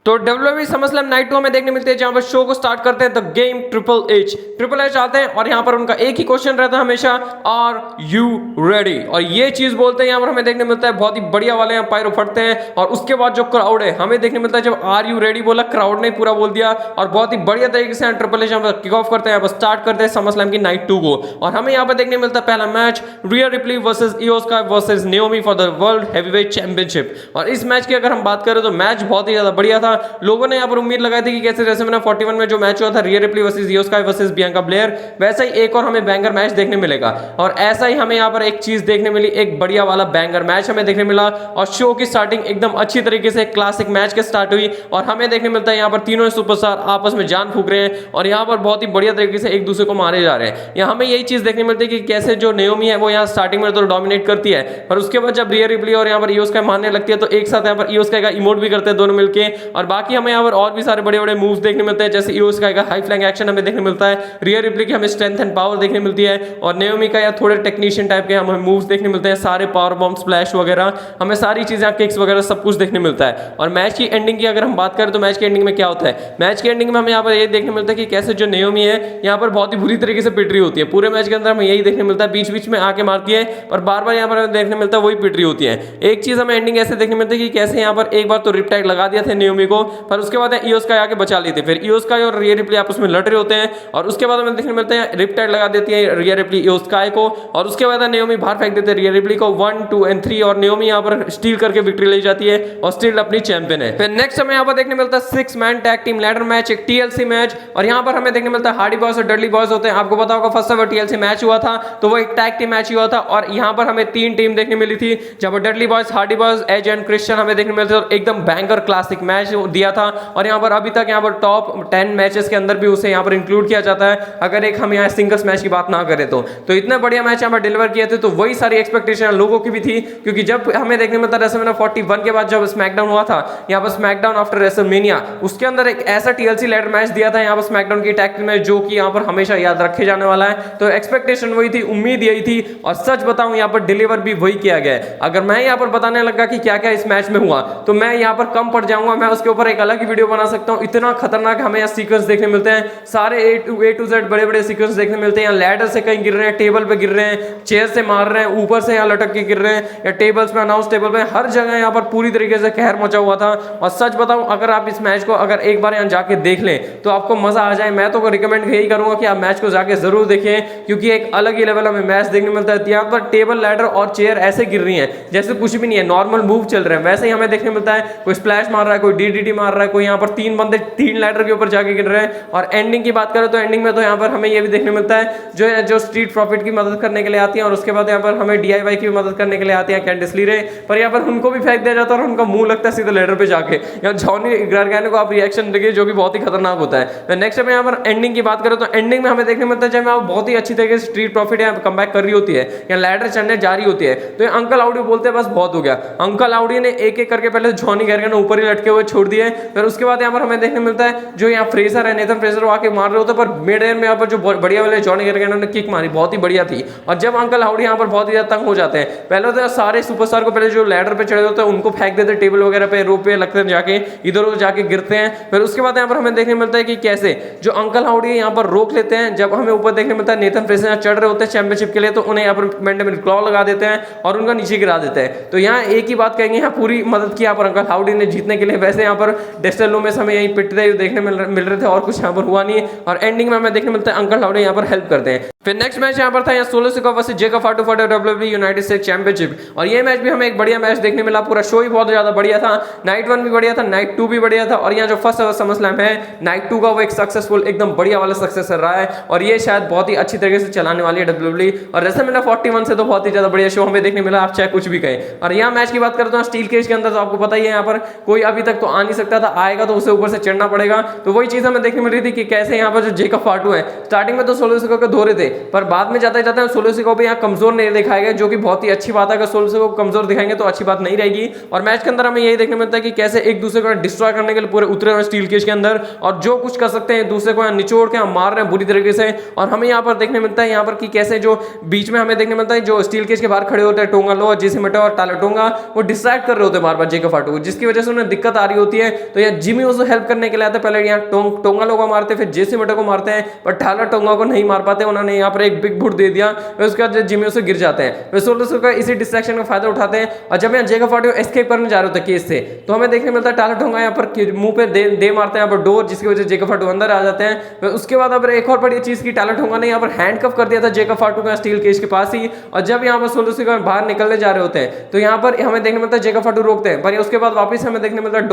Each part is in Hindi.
तो WWE SummerSlam नाइट 2 हमें देखने मिलते हैं जहां पर शो को स्टार्ट करते हैं द गेम ट्रिपल एच आते हैं और यहां पर उनका एक ही क्वेश्चन रहता है हमेशा, आर यू रेडी। और ये चीज बोलते हैं यहां पर हमें देखने मिलता है, बहुत ही बढ़िया वाले यहाँ पायरो फटते हैं और उसके बाद जो क्राउड है हमें देखने मिलता है जब आर यू रेडी बोला क्राउड ने पूरा बोल दिया और बहुत ही बढ़िया तरीके से ट्रिपल एच किक ऑफ करते हैं, यहाँ पर स्टार्ट करते हैं SummerSlam की नाइट 2 को। और हमें यहाँ पर देखने मिलता है पहला मैच रिया रिप्ली वर्सेस इयो sky versus Naomi for the world heavyweight championship. और इस मैच की अगर हम बात करें तो मैच बहुत ही ज्यादा बढ़िया था। लोगों ने पर उम्मीद लगाई थी कि कैसे रेसलमेनिया 41 में जो मैच हुआ था रिया रिप्ली वर्सेस इयो स्काई वर्सेस बियांका ब्लेयर, वैसा ही एक और हमें बैंगर मैच देखने मिलेगा। और ऐसा ही हमें यहाँ पर एक चीज देखने मिली, एक बढ़िया वाला बैंगर मैच हमें देखने मिला और शो की स्टार्टिंग एकदम अच्छी तरीके से क्लासिक मैच के स्टार्ट हुई और हमें देखने मिलता है यहाँ पर तीनों सुपरस्टार आपस में जान फूक रहे हैं और यहाँ पर बहुत ही बढ़िया तरीके से एक दूसरे को मारे जा रहे हैं। यहाँ हमें यही चीज देखने मिलती है कि कैसे जो नाओमी है वो यहाँ स्टार्टिंग में तो डोमिनेट करती है, पर उसके बाद जब रिया रिप्ली और यहाँ पर इयो स्काई मारने लगती है तो एक साथ यहाँ पर इयो स्काई का इमोट भी करते हैं दोनों मिलकर। और बाकी हमें यहाँ पर और भी सारे बड़े बड़े मूव्स देखने मिलते हैं, जैसे इयो स्काई का हाई फ्लैंग एक्शन हमें देखने मिलता है, रिया रिप्ली की हमें स्ट्रेंथ एंड पावर देखने मिलती है और नाओमी का या थोड़े टेक्नीशियन टाइप के हमें मूव्स देखने मिलते हैं, सारे पावर बॉम्ब स्प्लैश वगैरह हमें सारी चीजें किक्स वगैरह सब कुछ देखने मिलता है। और मैच की एंडिंग की अगर हम बात करें तो मैच की एंडिंग में क्या होता है, मैच की एंडिंग में हमें यहाँ पर ये देखने मिलता है कि कैसे जो नाओमी है यहाँ पर बहुत ही बुरी तरीके से पिट रही होती है। पूरे मैच के अंदर हमें यही देखने मिलता है, बीच बीच में आके मारती है और बार बार यहाँ पर देखने मिलता है वही पिट रही होती है। एक चीज हमें एंडिंग ऐसे देखने मिलती है कि कैसे यहाँ पर एक बार तो रिपटाइट लगा दिया था नाओमी को, पर उसके बाद इयो स्काई आके बचा लेते, फिर इयो स्काई और रिया रिप्ली आपस में लड़ रहे होते हैं और उसके बाद हमें देखने मिलते हैं रिपटाइट लगा देती है रिया रिप्ली इयो स्काई को और उसके बाद नाओमी बाहर फेंक देते हैं रिया रिप्ली को 1 2 और 3 और नाओमी यहाँ पर स्टील करके विक्ट्री ले जाती है और स्टील अपनी चैंपियन है। फिर नेक्स्ट हमें यहाँ पर देखने मिलता है 6 man tag team ladder match, एक TLC मैच और यहाँ पर हमें देखने मिलता है हार्डी बॉयज और डडली बॉयज होते हैं। आपको पता होगा फर्स्ट एवर TLC मैच हुआ था तो वो एक टैग टीम मैच हुआ था और यहाँ पर हमें 3 टीम देखने मिली थी, जब Dudley Boyz, Hardy Boyz, Edge and Christian हमें देखने मिलते थे। एकदम बैंकर क्लासिक मैच दिया था और यहाँ पर अभी तक यहाँ पर टॉप 10 मैचेस के अंदर भी उसे यहाँ पर इंक्लूड किया जाता है अगर एक हम यहाँ सिंगल्स मैच की बात ना करें तो इतना बढ़िया मैच यहाँ पर डिलीवर किए थे। तो वही सारी एक्सपेक्टेशन लोगों की भी थी, क्योंकि जब हमें देखने मिलता है रेसलमेनिया 41 के बाद जब स्मैकडाउन हुआ था यहाँ पर स्मैकडाउन आफ्टर रेसलमेनिया, उसके अंदर एक ऐसा TLC लैडर मैच दिया था यहाँ पर स्मैकडाउन की टैग टीम में जो कि यहाँ पर हमेशा याद रखे जाने वाला है। तो एक्सपेक्टेशन वही थी, उम्मीद यही थी और सच बताऊं यहाँ पर डिलीवर भी वही किया गया है। अगर मैं यहाँ पर बताने लगा कि क्या क्या इस मैच में हुआ तो मैं यहाँ पर कम पड़ जाऊंगा, मैं उसके ऊपर एक अलग ही वीडियो बना सकता हूँ। इतना खतरनाक हमें यहाँ सीक्वेंस देखने मिलते हैं, सारे A to Z बड़े बड़े सीक्वेंस देखने मिलते हैं। यहाँ लैडर से कहीं गिर रहे हैं, टेबल पे गिर रहे हैं, चेयर से मार रहे हैं, ऊपर से यहाँ लटक के गिर रहे हैं या टेबल्स पे, अनाउंस टेबल पे, हर जगह यहाँ पर पूरी तरीके से कहर मचा हुआ था। और सच बताऊं अगर आप इस मैच को अगर एक बार यहाँ जाके देख लें तो आपको मजा आ जाए। मैं तो रिकमेंड यही करूंगा कि आप मैच को जाके जरूर देखें, क्योंकि एक अलग ही लेवल हमें मैच देखने मिलता है। यहाँ पर टेबल, लैडर और चेयर ऐसे गिर रही है जैसे कुछ भी नहीं है, नॉर्मल मूव चल रहे हैं वैसे ही हमें देखने मिलता है। कोई स्प्लैश मार रहा है, कोई DDT मार रहा है, कोई यहाँ पर 3 बंदे 3 लैडर के ऊपर जाके गिर रहे हैं। और एंडिंग की बात करें तो एंडिंग में तो यहाँ पर हमें ये भी देखने मिलता है जो स्ट्रीट प्रॉफिट की मदद करने के लिए आती है और उसके बाद यहाँ पर हमें DIY की भी मदद करने के लिए आती है कैंडिस लीरे, पर यहाँ पर उनको भी फेंक दिया जाता है और उनका मुंह लगता है सीधे लैडर पे जाके। यहाँ जॉनी गार्गैनो को आप रिएक्शन देखिए जो कि बहुत ही खतरनाक होता है। नेक्स्ट में यहाँ पर एंडिंग की बात करें तो एंडिंग में हमें देखने मिलता है जब यहाँ बहुत ही अच्छी तरीके से स्ट्रीट प्रॉफिट यहाँ कमबैक कर रही होती है या लैडर चढ़ने जा रही होती है तो अंकल आउडी बोलते हैं बस बहुत हो गया। अंकल आउडी ने एक एक करके पहले जॉनी गार्गैनो ऊपर ही लटके हुए छोड़ दिए, फिर उसके बाद यहाँ पर हमें देखने मिलता है जो यहाँ फ्रेजर है, नेथन फ्रेजर आके मार रहे होते, पर मिड एयर में यहाँ पर जो बढ़िया वाले जॉनी गार्गैनो ने किक मारी बहुत ही बढ़िया थी। और जब अंकल हाउडी यहाँ पर बहुत ही ज्यादा तंग हो जाते हैं, पहले तो सारे सुपरस्टार को पहले जो लैडर पे चढ़े होते हैं उनको फेंक देते टेबल वगैरह पे, रोप पे लगते हैं, जाके इधर उधर जाके गिरते हैं। फिर उसके बाद यहाँ पर हमें देखने मिलता है कि कैसे जो अंकल हाउडी यहाँ पर रोक लेते हैं। जब हमें ऊपर देखने मिलता है नेथन फ्रेजर चढ़ रहे होते हैं चैंपियनशिप के लिए तो उन्हें यहाँ पर मैंडेटरी क्लॉ लगा देते हैं और उनका नीचे गिरा देते हैं। तो यहाँ एक ही बात कहेंगे, यहाँ पूरी मदद की यहाँ पर अंकल हाउडी ने जीतने के लिए। वैसे यहाँ पर डेस्टर लूमिस हमें यहीं पिटते हुए देखने मिल रहे थे और कुछ यहाँ पर हुआ नहीं और एंडिंग में हमें देखने मिलता है अंकल हाउडी यहाँ पर हेल्प करते हैं। फिर नेक्स्ट मैच यहाँ पर था यहाँ solo Sikoa versus Jacob फाटू for WWE United states championship और ये मैच भी हमें एक बढ़िया मैच देखने मिला। पूरा शो ही बहुत ज्यादा बढ़िया था, नाइट 1 भी बढ़िया था, नाइट 2 भी बढ़िया था और यहाँ जो फर्स्ट एवर समरस्लैम है नाइट 2 का वो एक सक्सेसफुल एकदम बढ़िया वाला सक्सेसर रहा है और ये शायद बहुत ही अच्छी तरीके से चलाने वाली है WWE। और रेसलमेनिया 41 से तो बहुत ही ज्यादा बढ़िया शो हमें देखने मिला, आप चाहे कुछ भी कहें। और यहाँ मैच की बात करते हैं स्टील केज के अंदर तो आपको पता ही है यहाँ पर कोई अभी तक तो आ नहीं सकता था, आएगा तो उसे ऊपर से चढ़ना पड़ेगा। तो वही चीज हमें देखने मिल रही थी कि कैसे यहाँ पर जो जेकब फाटू है स्टार्टिंग में तो सोलो सिकोआ को धो रहे थे, पर बाद में जाते जाते सोलो सिकोआ भी यहाँ कमजोर नहीं दिखाया गया, जो कि बहुत ही अच्छी बात है। अगर सोलो सिकोआ को कमजोर दिखाएंगे तो अच्छी बात नहीं रहेगी। और मैच के अंदर हमें यही देखने मिलता है कि कैसे एक दूसरे को डिस्ट्रॉय करने के लिए पूरे उतरे हुए स्टील केज के अंदर और जो कुछ कर सकते हैं दूसरे को निचोड़ के मार रहे हैं बुरी तरीके से। और हमें यहाँ पर देखने मिलता है यहाँ पर कि कैसे जो बीच में हमें देखने मिलता है जो स्टील केज के बाहर खड़े होते हैं टोंगा लो, जेसी मेटो और टाला टोंगा, वो डिस्ट्रैक्ट कर रहे होते हैं बार बार जेकब फाटू, जिसकी वजह से उन्हें दिक्कत आ रही होती है। तो यहाँ जिमी उसको हेल्प करने के लिए आता है, पहले यहाँ टोंगा लोगों को मारते हैं, फिर जेसी मेटो को मारते हैं, पर टायलर टोंगा को नहीं मार पाते, उन्होंने यहाँ पर एक बिग बुट दे दिया, फिर उसके बाद जिमी उसे गिर जाते हैं। फिर सोलो का इसी डिस्ट्रैक्शन का फायदा उठाते हैं, और जब यहाँ जेकब फाटो एस्केप करने जा रहे होते हैं केस से, तो हमें देखने मिलता है टायलर टोंगा यहाँ पर मुंह पे दे मारते हैं यहाँ पर डोर, जिसकी वजह से जेकब फाटो अंदर आ जाते हैं। उसके बाद अब एक और बड़ी चीज की, टायलर टोंगा ने यहाँ पर हैंडकफ कर दिया था जेकब फाटो का स्टील केज के पास ही, और जब यहाँ पर सोलो बाहर निकलने जा रहे होते हैं, तो यहाँ पर हमें देखने मिलता है जेकब फाटो रोकते हैं, पर उसके बाद वापस हमें देखने मिलता है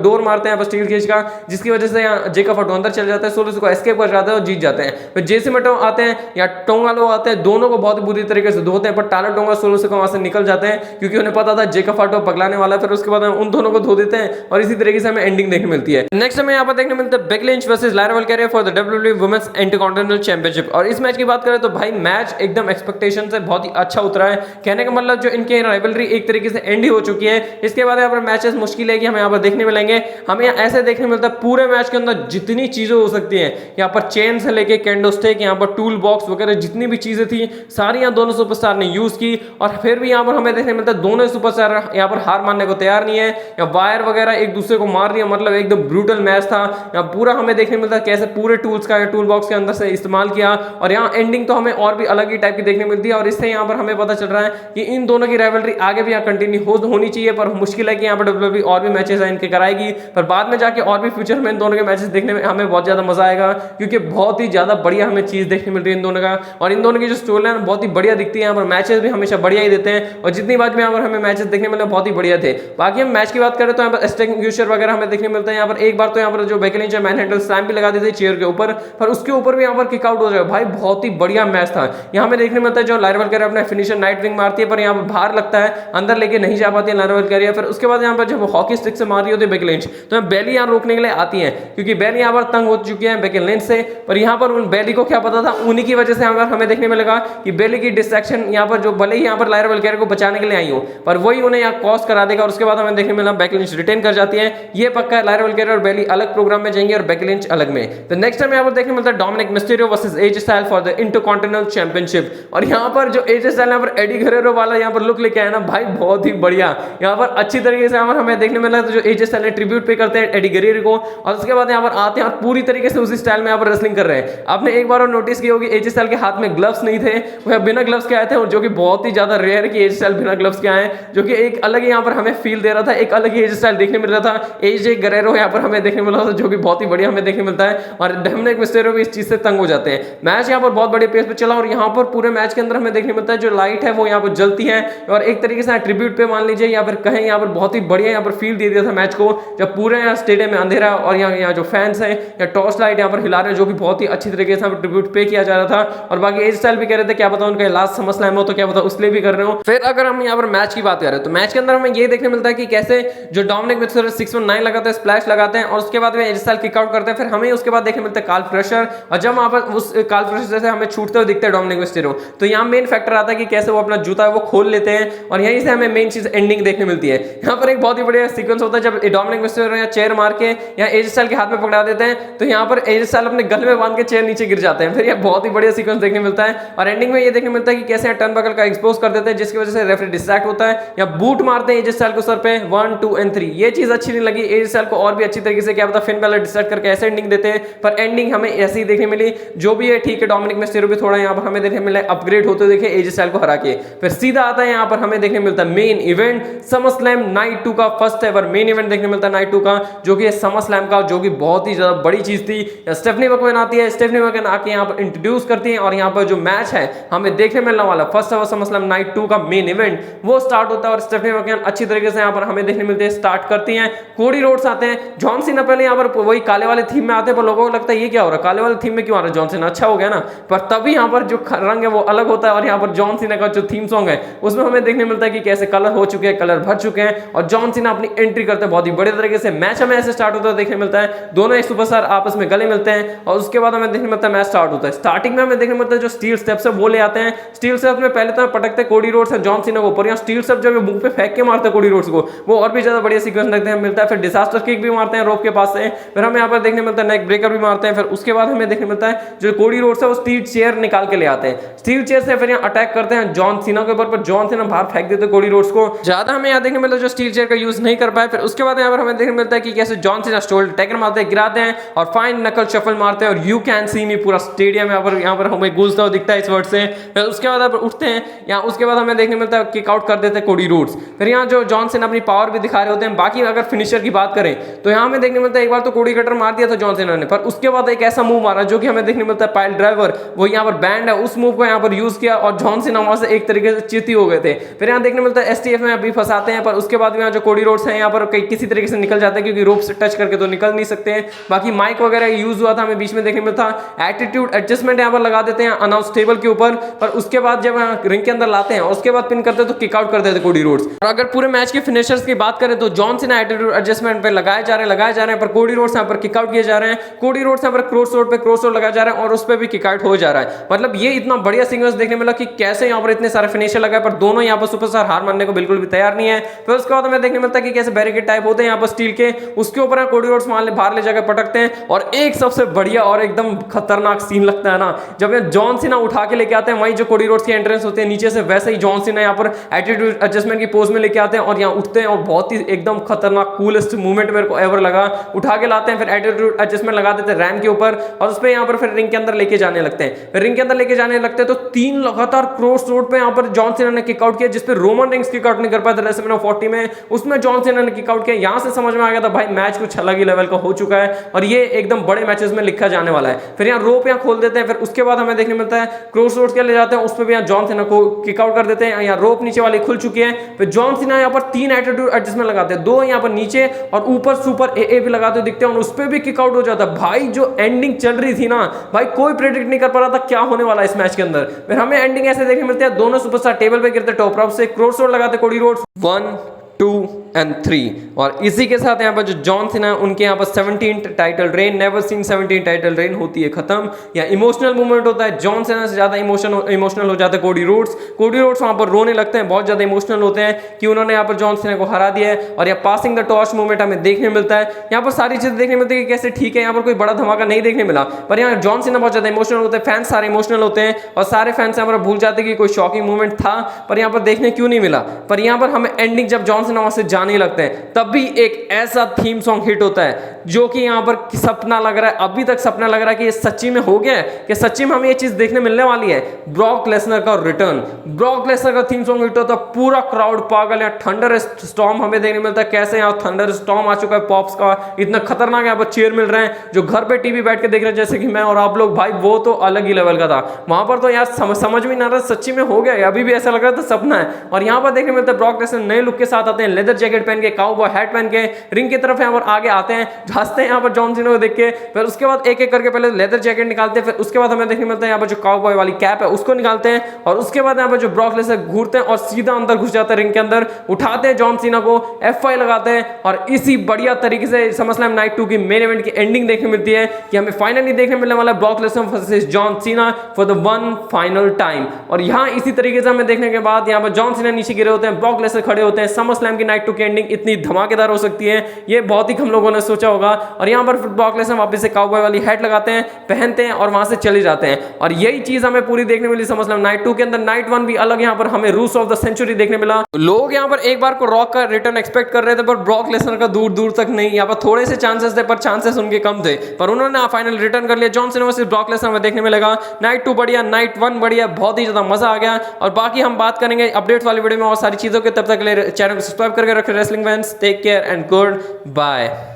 डोर मारते हैं स्टील केज का, जिसकी वजह से यहाँ जेकब फाटो अंदर चल जाता है, सोलो को एस्केप कर जाता है और जीत जाते हैं। फिर जेसी मेटो आते हैं या टोंगा लोग आते हैं, दोनों को बहुत बुरी तरीके से धोते हैं, पर टायलर टोंगा सोलो से वहां से निकल जाते हैं, क्योंकि उन्हें पता था जेकब फाटो पगलाने वाला है। फिर उसके बाद उन दोनों को धो देते हैं, और इसी तरीके से हमें एंडिंग देखने मिलती है। नेक्स्ट हमें यहाँ पर देखने मिलता है Becky Lynch versus Lyra Valkyria for the WWE women's intercontinental championship. और इस मैच की बात करें तो भाई मैच एकदम एक्सपेक्टेशन से बहुत ही अच्छा उतरा है। कहने का मतलब जो इनके राइवलरी एक तरीके से एंड ही हो चुकी है। इसके बाद यहाँ पर मैचेस मुश्किल है कि हमें यहाँ पर देखने मिलेंगे। हमें ऐसे देखने मिलता है पूरे मैच के अंदर जितनी चीजें हो सकती हैं, यहाँ पर चेन से लेके कैंडोस्टिक, यहाँ पर टूल बॉक्स वगैरह जितनी भी चीजें थी सारी यहाँ दोनों सुपरस्टार ने यूज की, और फिर भी यहाँ पर हमें देखने मिलता है दोनों सुपरस्टार यहाँ पर हार मानने को तैयार नहीं है, या वायर वगैरह एक दूसरे को मार दिया। मतलब एकदम ब्रूटल मैच था। यहाँ पूरा हमें देखने मिलता है कैसे पूरे टूल्स का टूल बॉक्स के अंदर से इस्तेमाल किया, और यहाँ एंडिंग तो हमें और भी अलग ही टाइप की देखने मिलती है। और इससे यहाँ पर हमें पता चल रहा है कि इन दोनों की राइवलरी आगे भी यहाँ कंटिन्यू होनी चाहिए, पर मुश्किल है कि यहाँ पर WWE और भी मैचेस इनके कराएगी, पर बाद में जाके और भी फ्यूचर में इन दोनों के मैचेस देखने में हमें बहुत ज्यादा मजा आएगा, क्योंकि बहुत ही ज्यादा बढ़िया हमें चीज देखने मिल रही है इन दोनों का। और इन दोनों की जो स्टोरी लाइन बहुत ही बढ़िया दिखती है। यहाँ पर मैचेस भी हमेशा बढ़िया ही देते हैं, और जितनी बार भी यहाँ पर हमें मैचेस देखने मिले बहुत ही बढ़िया थे। बाकी हम मैच की बात करें तो यहाँ पर एक्सटिंग्विशर वगैरह हमें देखने मिलता है। यहाँ पर एक बार तो यहाँ पर जो Becky Lynch man handle slam भी लगा दी थी चेयर के ऊपर, पर उसके ऊपर भी यहाँ पर किक आउट हो जाए। भाई बहुत ही बढ़िया मैच था। यहाँ हमें देखने मिलता है जो लायरा वल्किरिया अपना फिनिशर नाइट विंग मारती है, पर यहाँ पर बाहर लगता है, अंदर लेके नहीं जा पाती है लायरा वल्किरिया। फिर उसके बाद यहाँ पर जब हॉकी स्टिक से मार रही होती है बेकी लिंच, तो बेली यहाँ रोकने के लिए आती है, क्योंकि बेली यहाँ पर तंग हो चुकी है बेकी लिंच से। पर यहाँ पर उन बेली को क्या पता था, उन्हीं की वजह से हमें देखने में लगा कि बेली की डिस्ट्रैक्शन यहाँ पर जो भले ही यहाँ पर लायरा वल्किरिया को बचाने के लिए आई हो, पर वही उन्हें यहाँ कॉस्ट करा देगा। और उसके बाद हमें देखने मिला बेकी लिंच रिटेन कर जाती है। ये पक्का है लायरा वल्किरिया और बेली अलग प्रोग्राम में जाएंगे और बेकी लिंच अलग में। तो नेक्स्ट टाइम यहाँ पर देखने मिलता है Dominik Mysterio versus AJ Styles for the intercontinental championship. और यहाँ पर जो एजे स्टाइल्स यहाँ पर एडी गुerrero वाला यहाँ पर लुक लेके आया ना भाई, बहुत ही बढ़िया। यहाँ पर अच्छी तरीके से हमें देखने मिला तो जो एजे स्टाइल्स ने ट्रिब्यूट पे करते हैं एडी गुerrero को, और उसके बाद यहाँ पर आते हैं और पूरी तरीके से उसी स्टाइल में यहाँ पर रेसलिंग कर रहे हैं। आपने एक बार और नोटिस की होगी एजे स्टाइल्स के हाथ में ग्लव्स नहीं थे, वह बिना ग्लव्स के आए थे, जो कि बहुत ही ज्यादा रेयर कि एजे स्टाइल्स बिना ग्लव्स के आए, जो कि एक अलग ही यहाँ पर हमें फील दे रहा था, एक अलग ही एजे स्टाइल देखने मिल रहा था। एजे गुerrero यहाँ पर हमें देखने मिला था, जो कि बहुत ही बढ़िया हमें देखने मिलता है। और डोमिनिक मिस्टीरियो भी इस चीज से तंग हो जाते हैं। मैच यहाँ पर बहुत बड़े पेस पे चला, और यहाँ पर पूरे मैच के अंदर हमें देखने मिलता है जो लाइट है वो यहाँ पर जलती है, और एक तरीके से ट्रिब्यूट पे मान लीजिए या फिर कहें यहाँ पर बहुत ही बढ़िया यहाँ पर फील दे दिया था मैच को, जब पूरे यहाँ स्टेडियम में अंधेरा और यहाँ जो फैंस हैं या टॉर्च लाइट यहाँ पर हिला रहे हैं, जो कि बहुत ही अच्छी तरीके से ट्रिब्यूट पे किया जा रहा था। और बाकी एज स्टाइल भी कह रहे थे क्या पता उनका लास्ट समरस्लैम हो तो क्या पता उसलिए भी कर रहे हो। फिर अगर हम यहाँ पर मैच की बात करें तो मैच के अंदर हमें ये देखने मिलता है कि कैसे जो डोमिनिक मिस्टीरियो 619 लगाते हैं, स्प्लैश लगाते हैं, और उसके बाद में एज स्टाइल किक आउट करते हैं। फिर हमें उसके बाद देखने मिलता है काल्फ क्रशर, और जब वहां पर उस काल्फ क्रशर से हमें छूटते हुए दिखते हैं डोमिनिक मिस्टीरियो, तो यहाँ मेन फैक्टर आता है कि कैसे वो अपना जूता है वो खोल लेते हैं, और यहीं से हमें मेन चीज एंडिंग देखने मिलती है। यहाँ पर एक बहुत ही बढ़िया सीक्वेंस होता है जब डोमिनिक मिस्टीरियो यहाँ चेयर मार के यहाँ एज स्टाइल के हाथ में पकड़ा देते हैं, तो यहाँ पर एज स्टाइल अपने गले में बांध के चेयर नीचे गिर जाते हैं। फिर यह बहुत ही बढ़िया सीक्वेंस देखने मिलता है, और एंडिंग में ये देखने मिलता है कि कैसे टर्न बकल का एक्सपोज कर देते हैं, जिसकी वजह से रेफरी डिस्ट्रैक्ट होता है, या बूट मारते हैं एज स्टाइल को सर पे 1 2 और 3। ये चीज अच्छी नहीं लगी। एज स्टाइल को और भी अच्छी तरीके से क्या पता फिन बैलर डिस्ट्रैक्ट करके ऐसे एंडिंग देते हैं, पर एंडिंग हमें ऐसी ही देखने मिली। जो भी है ठीक है, डोमिनिक मिस्टीरियो भी थोड़ा यहाँ पर हमें देखने मिला अपग्रेड होते देखे एज स्टाइल को हरा के। फिर सीधा आता है यहाँ पर हमें देखने मिलता है मेन इवेंट समरस्लैम नाइट 2 का फर्स्ट एवर मेन इवेंट देखने मिलता है नाइट 2 का, जो कि समरस्लैम का जो कि बहुत ही ज्यादा बड़ी चीज थी। स्टेफनी मैकमैन आती है, स्टेफनी मैकमैन आके यहाँ पर इंट्रोड्यूस करती है, और यहाँ पर जो मैच है हमें देखने मिलने वाला फर्स्ट एवर समरस्लैम नाइट 2 का मेन इवेंट वो स्टार्ट होता है, और स्टेफनी मैकमैन अच्छी तरीके से यहाँ पर हमें देखने मिलते हैं स्टार्ट करती हैं। कोडी रोड्स आते हैं, जॉन सीना पहले यहाँ पर वही काले वाले थीम में आते हैं, पर लोगों को लगता है ये क्या हो रहा है, काले वाले थीम में क्यों आ रहा है जॉन सीना, अच्छा हो गया ना। पर तभी यहाँ पर जो रंग है वो अलग होता है, और यहाँ पर जॉन सीना का जो थीम सॉन्ग है उसमें हमें देखने मिलता है कि कैसे कलर हो चुके हैं, कलर भर चुके हैं, और जॉन सीना अपनी एंट्री करते हैं बहुत ही बड़े तरीके से। मैच हमें ऐसे स्टार्ट होता है देखने मिलता है, दोनों एक सुपरस्टार आपस में गले मिलते हैं, और उसके बाद हमें देखने मिलता है मैच स्टार्ट होता है। स्टार्टिंग में हमें देखने मिलता है जो स्टील स्टेप्स है वो ले आते हैं। स्टील स्टेप्स में पहले तो पटकते कोडी रोड्स और जॉन सीना को ऊपर, यहाँ स्टील स्टेप जब मुंह पे फेंक के मारते हैं कोडी रोड्स को, वो और भी ज्यादा बढ़िया सीक्वेंस देखने हैं मिलता है। फिर डिजास्टर किक भी मारते हैं रोप के पास से, फिर हमें यहाँ पर देखने मिलता है नेक ब्रेकर भी मारते हैं। फिर उसके बाद हमें देखने मिलता है जो कोडी रोड्स है वो स्टील चेयर निकाल के ले आते हैं, स्टील चेयर से फिर यहाँ अटैक करते हैं जॉन सीना के ऊपर, पर जॉन सीना बाहर फेंक देते कोडी रोड्स को। ज्यादा हमें यहाँ देखने मिलता है जो स्टील चेयर का यूज नहीं कर पाए। फिर उसके बाद बाद यहाँ पर हमें देखने मिलता है कि कैसे जॉन सीना शोल्डर टैकर मारते हैं, गिराते हैं और फाइन नकल शफल मारते हैं और यू कैन सी मी पूरा स्टेडियम यहाँ पर हमें गूंजता हुआ दिखता है इस वर्ड से। फिर उसके बाद यहाँ उठते हैं, यहाँ उसके बाद हमें देखने मिलता है किक आउट कर देते हैं कोडी रोड्स। फिर यहाँ जो जॉन सीना अपनी पावर भी दिखा रहे होते हैं। बाकी अगर फिनिशर की बात करें तो यहाँ हमें देखने मिलता है एक बार तो कोडी कटर मार दिया था जॉन सीना ने, पर उसके बाद एक ऐसा मूव मारा जो कि हमें देखने मिलता है पाइल ड्राइवर, वो यहाँ पर बैंड है, उस मूव को यहाँ पर यूज किया और जॉन सीना वहां से एक तरीके से चित हो गए थे। फिर यहाँ देखने मिलता है एसटीएफ में अभी फंसाते हैं, पर उसके बाद यहाँ जो कोडी रोड्स हैं यहाँ पर किसी तरीके से निकल जाते हैं क्योंकि रोप से टच करके तो निकल नहीं सकते हैं। बाकी माइक वगैरह यूज हुआ था, हमें बीच में देखने में था एटीट्यूड एडजस्टमेंट यहाँ पर लगा देते हैं अनाउंस टेबल के ऊपर, पर उसके बाद जब यहाँ रिंग के अंदर लाते हैं और उसके बाद पिन करते हैं तो किक आउट कर देते कोडी रोड्स। और अगर पूरे मैच के फिनिशर्स की बात करें तो जॉन सीना एटीट्यूड एडजस्टमेंट पे लगाए जा रहे हैं, पर कोडी रोड्स यहाँ पर किक आउट किए जा रहे हैं। कोडी रोड्स यहाँ पर क्रॉसरोड पे क्रॉसरोड लगाया जा रहा है और उस पर भी किक आउट हो जा रहा है। मतलब ये इतना बढ़िया सीक्वेंस देखने मिला कि कैसे यहाँ पर इतने सारे फिनिशर लगाए, पर दोनों यहाँ पर सुपरस्टार हार मानने को बिल्कुल भी तैयार नहीं है। फिर उसके बाद हमें देखने मिलता है कि कैसे बैरिकेड टाइप होते हैं यहाँ पर स्टील के, उसके ऊपर कोडी रोड्स बाहर ले जाकर पटकते हैं। और एक सबसे बढ़िया और एकदम खतरनाक सीन लगता है ना, जब ये जॉन सीना उठा के लेके आते हैं वहीं जो कोडी रोड्स की एंट्रेंस होते हैं नीचे से, वैसे ही जॉन सीना यहाँ पर एटीट्यूड एडजस्टमेंट की पोज में लेके आते हैं और यहाँ उठते हैं और बहुत ही एकदम खतरनाक कूलेस्ट मूवमेंट मेरे को एवर लगा। उठा के लाते हैं, फिर एटीट्यूड एडजस्टमेंट लगा देते हैं रैम के ऊपर और उस पर यहाँ पर फिर रिंग के अंदर लेके जाने लगते हैं। रिंग के अंदर लेके जाने लगते हैं तो 3 लगातार क्रॉस रोड पे यहाँ पर जॉन सीना ने किक आउट किया, जिसपे रोमन रिंग्स किक आउट नहीं कर पाया था रेसलमेनिया 40 में, उसमें जॉन सीना ने किक आउट किया। यहाँ से समझ में आ गया था भाई मैच कुछ अलग ही लेवल का हो चुका है और ये एकदम बड़े मैचेस में लिखा जाने वाला है। फिर यहाँ रोप यहाँ खोल देते हैं, फिर उसके बाद हमें देखने मिलता है क्रॉस रोड के ले जाते हैं, उस पर भी यहाँ जॉन सीना को किक आउट कर देते हैं। यहाँ रोप नीचे वाली खुल चुकी है, फिर जॉन सीना यहाँ पर 3 एटीट्यूड एडजस्टमेंट लगाते हैं, 2 यहाँ पर नीचे और ऊपर सुपर ए भी लगाते हुए दिखते हैं और उस पर भी किक आउट हो जाता है। भाई जो एंडिंग चल रही थी ना भाई, कोई प्रेडिक्ट नहीं कर पा रहा था क्या होने वाला है इस मैच के अंदर। फिर हमें एंडिंग ऐसे देखने मिलते हैं, दोनों सुपरस्टार टेबल पे गिरते टॉप रॉप से, क्रॉस रोड लगाते कोडी रोड्स 1 2 and 3 और इसी के साथ यहाँ पर जो जॉन सीना है उनके यहाँ पर 17 title reign, never seen 17 title reign होती है खत्म। या इमोशनल मूवमेंट होता है, जॉन सीना से ज्यादा इमोशनल हो जाते हैं कोडी रोड्स वहां पर रोने लगते हैं, बहुत ज्यादा इमोशनल होते हैं कि उन्होंने यहाँ पर जॉन सीना को हरा दिया है। और यह पासिंग द टॉर्च मूवमेंट हमें देखने मिलता है, यहाँ पर सारी चीजें देखने मिलती है कि कैसे ठीक है, यहाँ पर कोई बड़ा धमाका नहीं देखने मिला, पर यहाँ जॉन सीना बहुत ज्यादा इमोशनल होते हैं, फैंस सारे इमोशनल होते हैं और सारे फैंस यहाँ पर भूल जाते हैं कि कोई शॉकिंग मूवमेंट था पर यहाँ पर देखने क्यों नहीं मिला। पर यहाँ पर हमें एंडिंग जब जॉन सीना वहां से जाने लगते हैं तब भी एक ऐसा थीम सॉन्ग हिट होता है जो कि यहाँ पर सपना लग रहा है, अभी तक सपना लग रहा है कि ये सच्ची में हो गया है, कि सच्ची में हमें ये चीज देखने मिलने वाली है। ब्रॉक लेसनर का रिटर्न, ब्रॉक लेसनर का थीम सॉन्ग हिट होता है, पूरा क्राउड पागल है। थंडर स्टॉर्म हमें देखने मिलता है, कैसे यहाँ थंडर स्टॉर्म आ चुका है पॉप्स का, इतना खतरनाक यहाँ पर चेयर मिल रहे हैं जो घर पे टीवी बैठ के देख रहे हैं जैसे कि मैं और आप लोग, भाई वो तो अलग ही लेवल का था। वहां पर तो यार समझ में ना रहा सच्ची में हो गया है, अभी भी ऐसा लग रहा था सपना है। और यहाँ पर देखने मिलता है ब्रॉक लेसनर नए लुक के साथ आते हैं, लेदर जैकेट पहन के, काउबॉय हैट पहन के रिंग की तरफ यहाँ पर आगे आते हैं, हंसते हैं यहाँ पर जॉन सीना को देख के। फिर उसके बाद एक एक करके पहले लेदर जैकेट निकालते हैं, फिर उसके बाद हमें देखने मिलता है यहाँ पर जो काउबॉय वाली कैप है उसको निकालते हैं और उसके बाद यहाँ पर जो ब्रॉक लेसनर घूरते हैं और सीधा अंदर घुस जाते हैं रिंग के अंदर, उठाते हैं जॉन सीना को, F5 लगाते हैं और इसी बढ़िया तरीके से समरस्लैम नाइट 2 की मेन इवेंट की एंडिंग देखने मिलती है कि हमें फाइनली देखने मिलने वाला है Brock Lesnar versus John Cena for the one final time. और यहाँ इसी तरीके से हमें देखने के बाद यहाँ पर जॉन सीना नीचे गिरे होते हैं, ब्रॉक लेसनर खड़े होते हैं। समरस्लैम की नाइट 2 की एंडिंग इतनी धमाकेदार हो सकती है ये बहुत ही कम लोगों ने सोचा होगा। और यहाँ पर ब्रॉक लेसनर वापस से काउबॉय वाली हैट लगाते हैं, पहनते हैं और वहां से चले जाते हैं। और यही चीज हमें पूरी देखने मिली समरस्लैम नाइट 2 के अंदर। नाइट 1 भी अलग, यहाँ पर हमें रूस ऑफ द सेंचुरी देखने मिला। लोग यहाँ पर एक बार को रॉक का रिटर्न एक्सपेक्ट कर रहे थे पर ब्रॉक लेसनर का दूर दूर तक नहीं, यहाँ पर थोड़े से चांसेस थे पर चांसेस उनके कम थे, पर उन्होंने फाइनल रिटर्न कर लिया। John Cena versus Brock Lesnar में देखने मिलेगा। नाइट 2 बढ़िया, नाइट 1 बढ़िया, बहुत ही ज्यादा मजा आ गया। और बाकी हम बात करेंगे अपडेट वाली वीडियो में और सारी चीजों के, तब तक चैनल को सब्सक्राइब करके रखें wrestling fans. Take care and good bye.